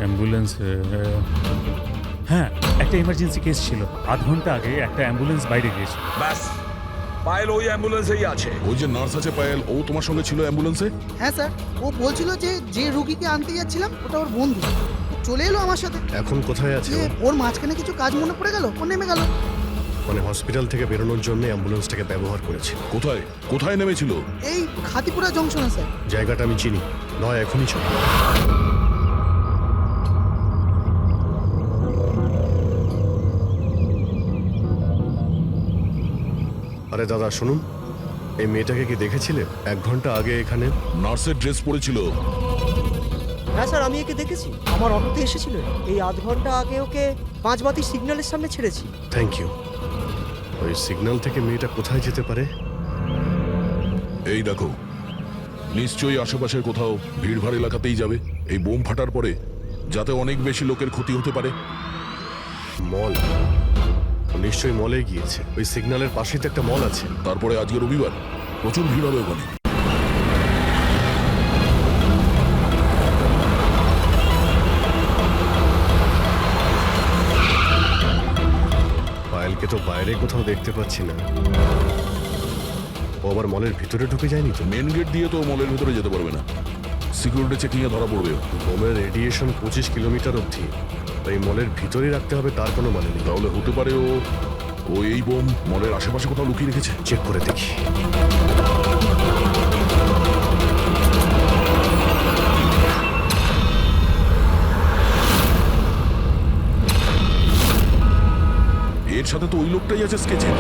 অ্যাম্বুলেন্স, হ্যাঁ একটা ইমার্জেন্সি কেস ছিল, আধ ঘন্টা আগে একটা অ্যাম্বুলেন্স বাইরে গিয়েছিল। ব্যাস, পায়েল ওই অ্যাম্বুলেন্সেই আছে। ওই যে নার্স আছে পায়েল, ও তোমার সঙ্গে ছিল অ্যাম্বুলেন্সে? হ্যাঁ স্যার, ও বলছিল যে রুগীকে আনতে যাচ্ছিলাম ওটা ওর বন্ধু, চলে এলো আমার সাথে। এখন কোথায় আছে ও? ওর মাঝখানে কিছু কাজ মনে পড়ে গেল, ও নেমে গেল। মানে হসপিটাল থেকে বেরোনোর জন্য অ্যাম্বুলেন্সটাকে ব্যবহার করেছে। কোথায় কোথায় নেমেছিল? এই খাতিপুরা জংশনে স্যার। জায়গাটা আমি চিনি, নয় এখনই চল। আরে দাদা শুনুন, এই মেয়েটাকে কি দেখেছিলে 1 ঘন্টা আগে এখানে? নার্সের ড্রেস পরেছিল। হ্যাঁ স্যার, আমি একে দেখেছি, আমার অটোতে এসেছিল। এই আধ ঘন্টা আগে ওকে 5 বাতি সিগন্যালের সামনে ছেড়েছি। Thank you. ওই সিগন্যাল থেকে মেয়েটা কোথায় যেতে পারে? এই দেখো, নিশ্চয়ই আশেপাশের কোথাও ভিড়ভাড় এলাকাতেই যাবে। এই বোম ফাটার পরে যাতে অনেক বেশি লোকের ক্ষতি হতে পারে। মল, ও নিশ্চয়ই মলে গিয়েছে। ওই সিগন্যালের পাশেই তো একটা মল আছে। তারপরে আজকে রবিবার, প্রচুর ভিড় হবে ওখানে। পায়েলকে তো বাইরে কোথাও দেখতে পাচ্ছি না। ও আবার মলের ভিতরে ঢুকে যায়নি তো? মেন গেট দিয়ে তো মলের ভিতরে যেতে পারবে না, সিকিউরিটি চেকিং এ ধরা পড়বে। বোমের রেডিয়েশন 25 কিলোমিটার অবধি, এই মলের ভিতরেই রাখতে হবে তার কোনো মানে নেই। তাহলে হতে পারে ও এই বোম মলের আশেপাশে কোথাও লুকিয়ে রেখেছে। চেক করে দেখি। এর সাথে তো ওই লোকটাই আছে স্কেচের।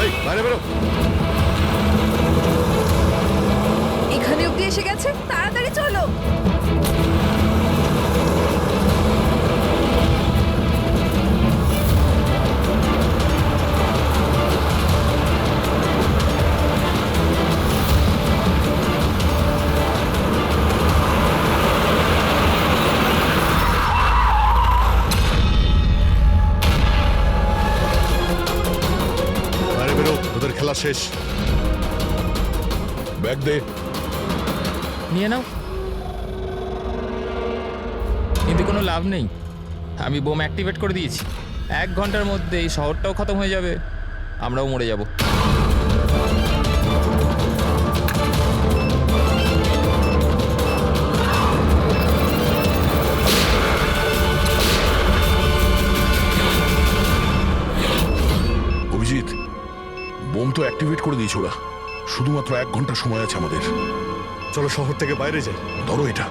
এই বাইরে বেরো। এখানে অব্দি এসে গেছে, তাড়াতাড়ি চলো। বাইরে বেরো, ওদের খেলা শেষ। ব্যাগ দে। নিয়ে নাও। কিন্তু কোনো লাভ নেই, আমি বোম অ্যাক্টিভেট করে দিয়েছি। 1 ঘন্টার মধ্যে এই শহরটাও খতম হয়ে যাবে, আমরাও মরে যাব। অভিজিৎ, বোম তো অ্যাক্টিভেট করে দিয়েছে ওরা। শুধুমাত্র 1 ঘন্টা সময় আছে আমাদের। চলো শহর থেকে বাইরে যাই। ধরো এটা।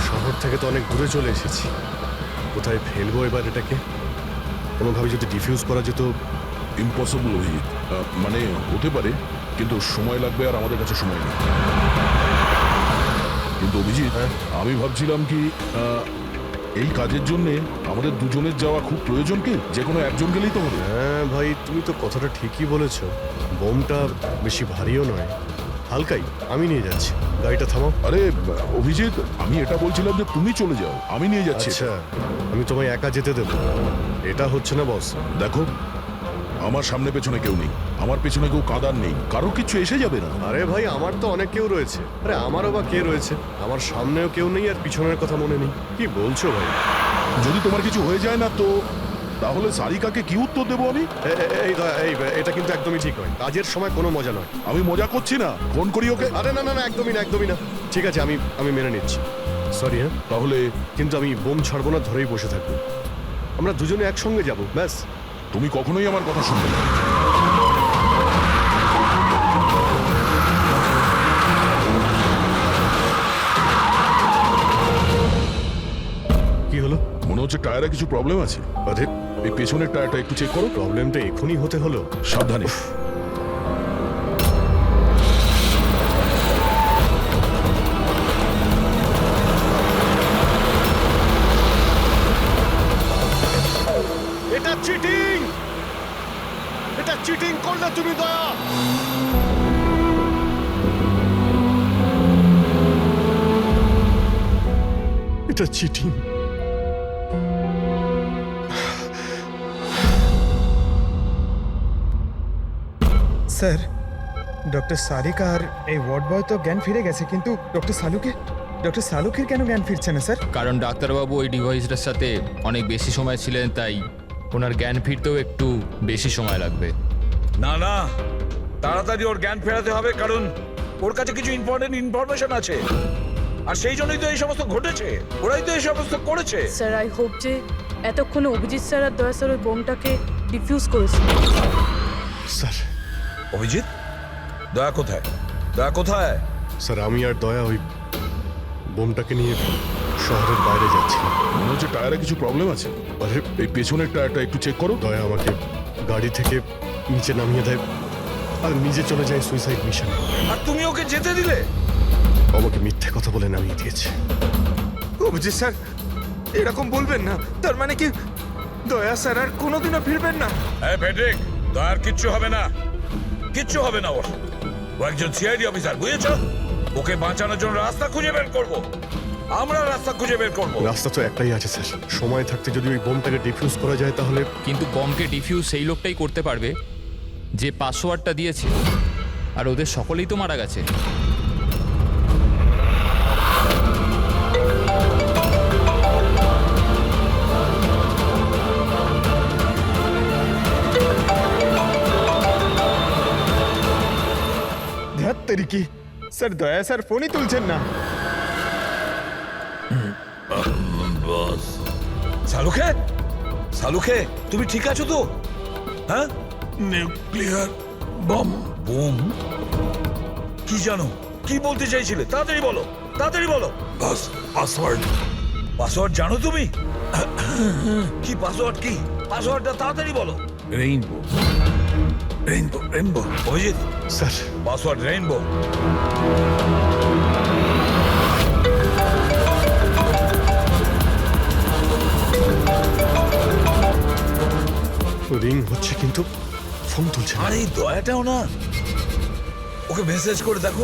শহর থেকে তো অনেক দূরে চলে এসেছি, কোথায় ফেলবো এবার এটাকে? কোনোভাবে যদি ডিফিউজ করা যেত। ইম্পসিবল অভিজিৎ, মানে হতে পারে, কিন্তু সময় লাগবে আর আমাদের কাছে সময় নেই। কিন্তু অভিজিৎ, আমি ভাবছিলাম কি এই কাজের জন্য আমাদের দুজনের যাওয়া খুব প্রয়োজন কি? যে কোনো একজন গেলেই তো হবে। হ্যাঁ ভাই, তুমি তো কথাটা ঠিকই বলেছো। বোমটা বেশি ভারীও নয়, হালকাই। আমি নিয়ে যাচ্ছি, গাড়িটা থামাও। আরে অভিজিৎ, আমি এটা বলছিলাম যে তুমি চলে যাও, আমি নিয়ে যাচ্ছি। আচ্ছা, আমি তোমায় একা যেতে দেবো? এটা হচ্ছে না বস। দেখো, আমার সামনে পেছনে কেউ নেই, আমার পেছনে কেউ কাদার নেই, কারোর কিছু এসে যাবে না। আরে ভাই, আমার তো অনেক কেউ রয়েছে। আরে আমারও বা কে রয়েছে? আমার সামনেও কেউ নেই আর পিছনের কথা মনে নেই। কি বলছো ভাই? যদি তোমার কিছু হয়ে যায় না তো তাহলে সারিকাকে কি উত্তর দেবো আমি? এই দয়া, এটা কিন্তু একদমই ঠিক নয়। কাজের সময় কোনো মজা নয়। আমি মজা করছি না, ফোন করি ওকে। আরে না না না, একদমই না, একদমই না। ঠিক আছে, আমি মেনে নিচ্ছি। সরি। হ্যাঁ, তাহলে কিন্তু আমি বোম ছাড়বো না, ধরেই বসে থাকবো। আমরা দুজনে একসঙ্গে যাব, ব্যাস। তুমি কখনোই আমার কথা শুনবে না। কি হলো? মনে হচ্ছে টায়ারে কিছু প্রবলেম আছে। আরে, এই পেছনের টায়ারটা একটু চেক করো। প্রবলেমটা এখনই হতে হলো? সাবধানে। এটা চিটিং! এটা চিটিং করলে তুমি, দয়া। এটা চিটিং। স্যার, ডক্টর সারিকা আর এই ওয়ার্ড বয় তো জ্ঞান ফিরে গেছে, কিন্তু ডক্টর সালুকের কেন জ্ঞান ফিরছে না স্যার? কারণ ডাক্তারবাবু ওই ডিভাইসটার সাথে অনেক বেশি সময় ছিলেন, তাই ওনার জ্ঞান ফিরতেও একটু বেশি সময় লাগবে। না না, তাড়াতাড়ি ওর জ্ঞান ফেরাতে হবে, কারণ ওর কাছে কিছু ইম্পর্টেন্ট ইনফরমেশন আছে, আর সেই জন্যই তো এই সমস্ত ঘটেছে। ওরাই তো এই সমস্ত করেছে। স্যার, আই হোপ যে এতক্ষণে অভিজিৎ স্যার আর দয়া স্যার ওই বোমটাকে ডিফিউজ করেছে। স্যার। অভিজিৎ? দয়া কোথায়? দয়া কোথায়? স্যার, আমি আর দয়া ওই বোমটাকে নিয়ে শহরের বাইরে যাচ্ছিলাম। মনে হচ্ছে টায়ারে কিছু প্রবলেম আছে। আরে, এই পেছনের টায়ারটা একটু চেক করো। দয়া আমাকে গাড়ি থেকে নিচে নামিয়ে দেয় আর নিজে চলে যায় সুইসাইড মিশনে। আর তুমি ওকে যেতে দিলে? আমাকে মিথ্যে কথা বলে নামিয়ে দিয়েছে। অভিজিৎ স্যার, এরকম বলবেন না। তার মানে কি দয়া স্যার আর কোনোদিনও ফিরবেন না? হ্যাঁ ফেডরিক, দয়ার কিচ্ছু হবে না, কিচ্ছু হবে না ওর। ও একজন সিআইডি অফিসার, বুঝেছো? ওকে বাঁচানোর জন্য রাস্তা খুঁজে বের করব। আমরা রাস্তা খুঁজে বের করব। রাস্তা তো একটাই আছে স্যার, সময় থাকতে যদি ওই বোমটাকে ডিফিউজ করা যায় তাহলে। কিন্তু বমকে ডিফিউজ সেই লোকটাই করতে পারবে যে পাসওয়ার্ডটা দিয়েছে, আর ওদের সকলেই তো মারা গেছে। ধ্যাত্তেরি কি স্যার, দয়া স্যার ফোনই তুলছেন না। সালুকে, সালুকে, তুমি ঠিক আছো তো? হ্যাঁ? Nuclear bomb. বোম? কি জানো? কি বলতে চাইছিলে? তাড়াতাড়ি বলো, তাড়াতাড়ি বলো। পাসওয়ার্ড। পাসওয়ার্ড জানো তুমি? কি পাসওয়ার্ড? কি পাসওয়ার্ডটা তাড়াতাড়ি বলো। Rainbow. Rainbow, rainbow. Abhijit sir, password rainbow. Ring হচ্ছে কিন্তু ফোন তুলছে না। আর এই দয়াটাও না, ওকে মেসেজ করে দেখো।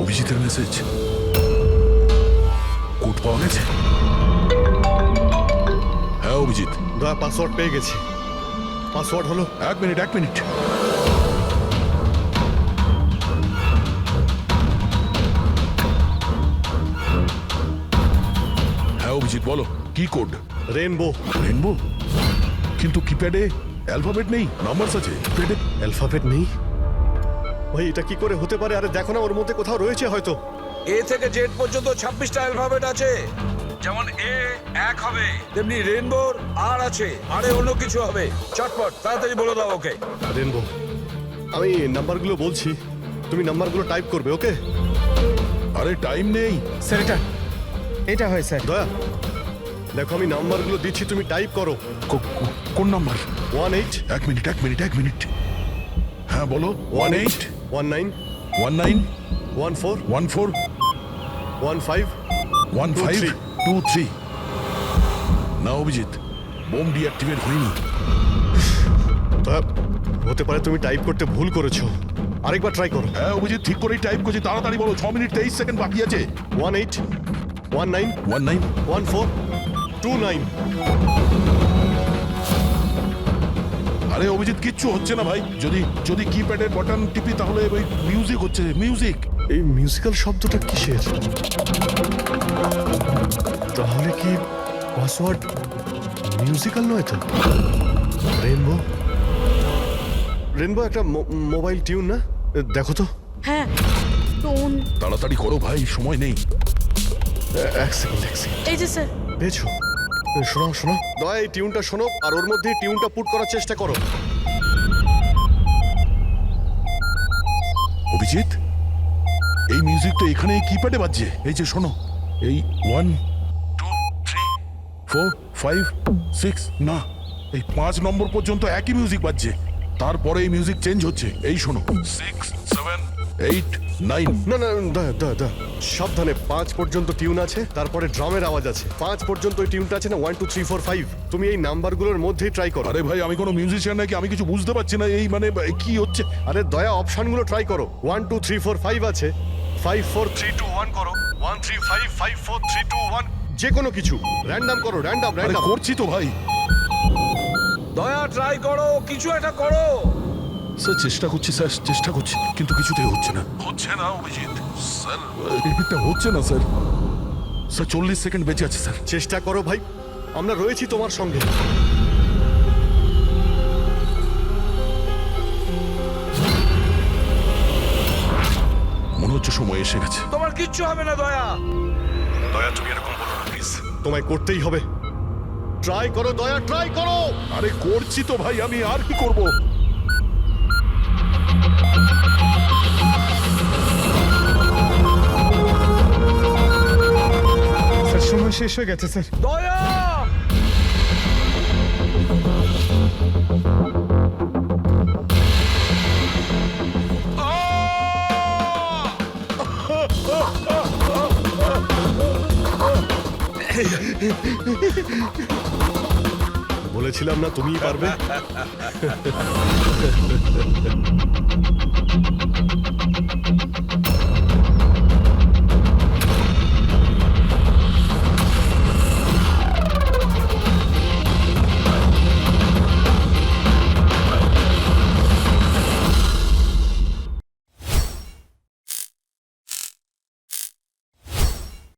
অভিজিতের মেসেজ। কোড পাওয়া গেছে? হ্যাঁ অভিজিৎ। দয়া, পাসওয়ার্ড পেয়ে গেছি। পাসওয়ার্ড হলো। এক মিনিট। হ্যাঁ অভিজিৎ, বলো কি কোড? রেইনবো। রেইনবো? কিন্তু কিপ্যাডে অ্যালফাবেট নেই, নাম্বারস আছে। কিপ্যাডে অ্যালফাবেট নেই? ভাই, এটা কি করে হতে পারে? আরে দেখো না, ওর মধ্যে কোথাও রয়েছে হয়তো। এ থেকে জেড পর্যন্ত 26টা অ্যালফাবেট আছে। যেমন এ 1 হবে, তেমনি রেইনবোর আর আছে, আরে অন্য কিছু হবে। চটপট তাড়াতাড়ি বলে দাও ওকে। রেইনবো। আমি নাম্বারগুলো বলছি, তুমি নাম্বারগুলো টাইপ করবে, ওকে? আরে টাইম নেই স্যার, এটা হয় স্যার। দয়া, দেখো আমি নাম্বারগুলো দিচ্ছি, তুমি টাইপ করো। কোন নাম্বার? 18। এক মিনিট। হ্যাঁ বলো। 18 19 19 14 14 15 1523 না অভিজিৎ, বোম ডিঅ্যাক্টিভেট হয়নি। তা হতে পারে তুমি টাইপ করতে ভুল করেছো, আরেকবার ট্রাই করো। হ্যাঁ অভিজিৎ, ঠিক করেই টাইপ করছি, তাড়াতাড়ি বলো। 6 মিনিট 23 সেকেন্ড বাকি আছে। 18 19 19 14 29। আরে অভিজিৎ, কিচ্ছু হচ্ছে না ভাই। যদি কিপ্যাডের বাটন টিপি তাহলে ওই মিউজিক হচ্ছে, মিউজিক। এই মিউজিক্যাল শব্দটা কিসের? তাহলে কি পাসওয়ার্ড মিউজিক্যাল নয় তো? রেনবো, রেনবো একটা মোবাইল টিউন না? দেখো তো। হ্যাঁ, টোন। তাড়াতাড়ি করো ভাই, সময় নেই। এক সেকেন্ড। এই যে স্যার। পেয়েছো? শোনো দয়া, এই টিউনটা শোনো আর ওর মধ্যে টিউনটা পুট করার চেষ্টা করো। অভিজিৎ, এই মিউজিক তো এখানে কিপ্যাডে বাজছে। এই যে শোনো, এই 1 2 3 4 5 6, না এই 5 নম্বর পর্যন্ত একই মিউজিক বাজছে। তারপরে এই মিউজিক চেঞ্জ হচ্ছে। এই শোনো, 6 7 8 9। না দয়া সাবধানে। 5 পর্যন্ত টিউন আছে, তারপরে ড্রামের আওয়াজ আছে। 5 পর্যন্ত ওই টিউনটা আছে না, 1 2 3 4 5। তুমি এই নাম্বারগুলোর মধ্যেই ট্রাই করো। আরে ভাই, আমি কোনো মিউজিশিয়ান নাকি? আমি কিছু বুঝতে পারছি না। এই মানে কি হচ্ছে? আরে দয়া, অপশনগুলো ট্রাই করো। 1 2 3 4 5 আছে, 5 4 3 2 1 করো, 1 3 5 5 4 3 2 1। যে কোনো কিছু র্যান্ডম করো, র্যান্ডম। করছি তো ভাই। দয়া ট্রাই করো, কিছু একটা করো। স্যার চেষ্টা করছি, কিন্তু কিছুতেই হচ্ছে না অভিজিৎ স্যার। এটা হচ্ছে না স্যার। 40 সেকেন্ড বেঁচে আছে স্যার। চেষ্টা করো ভাই, আমরা রয়েছি তোমার সঙ্গে। মনে হচ্ছে সময় এসে গেছে। তোমার কিচ্ছু হবে না দয়া। তুমি এরকম বলো না প্লিজ। তোমায় করতেই হবে। ট্রাই করো দয়া, ট্রাই করো। আরে করছি তো ভাই, আমি আর কি করব? স্যার সময় শেষ হয়ে গেছে স্যার। দয়া! বলেছিলাম না তুমিই পারবে।